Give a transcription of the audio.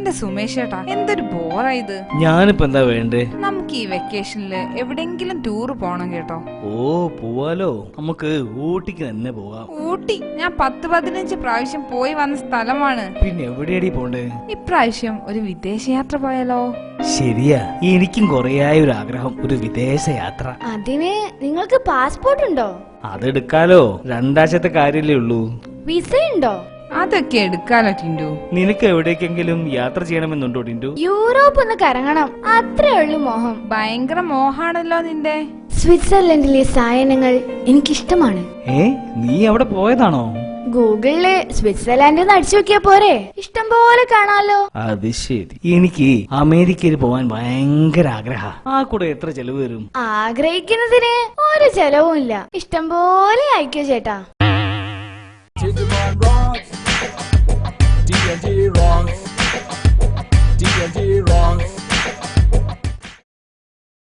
എന്റെ സുമേഷ് ചേട്ടാ, എന്തൊരു ബോറായത്. ഞാനിപ്പോ എന്താ വേണ്ടേ? നമുക്ക് ഈ വെക്കേഷനില് എവിടെങ്കിലും ടൂർ പോണം കേട്ടോ. ഓ പോവാലോ, നമുക്ക് ഊട്ടിക്ക് തന്നെ പോവാം. ഊട്ടി ഞാൻ 10-15 പ്രാവശ്യം പോയി വന്ന സ്ഥലമാണ്. പിന്നെ എവിടെയാടി പോണ്ടേ? ഇപ്രാവശ്യം ഒരു വിദേശയാത്ര പോയാലോ? ശരിയാ, എനിക്കും കുറേയായ ഒരു ആഗ്രഹം, ഒരു വിദേശ യാത്ര. അതിന് നിങ്ങൾക്ക് പാസ്പോർട്ട് ഉണ്ടോ? അതെടുക്കാലോ, 2 ആഴ്ചത്തെ കാര്യല്ലേ ഉള്ളൂ. വിസ ഉണ്ടോ? അതൊക്കെ എടുക്കാലോ ടിൻഡു. നിനക്ക് എവിടേക്കെങ്കിലും യാത്ര ചെയ്യണമെന്നുണ്ടോ ടിൻഡു? യൂറോപ്പ് ഒന്ന് കറങ്ങണം, അത്രേ ഉള്ളു മോഹം. ഭയങ്കര മോഹാണല്ലോ നിന്റെ. സ്വിറ്റ്സർലൻഡിലെ സായനങ്ങൾ എനിക്കിഷ്ടമാണ്. നീ അവിടെ പോയതാണോ? ഗൂഗിളില് സ്വിറ്റ്സർലാൻഡ് അടിച്ചു നോക്കിയാ പോരെ, ഇഷ്ടം പോലെ കാണാലോ. അത് ശരി. എനിക്ക് അമേരിക്കയിൽ പോവാൻ ഭയങ്കര ആഗ്രഹ. ആ കൂടെ എത്ര ചെലവ് വരും? ആഗ്രഹിക്കുന്നതിന് ഒരു ചെലവും ഇല്ല, ഇഷ്ടം പോലെ അയക്കോ ചേട്ടാ. D&D rocks.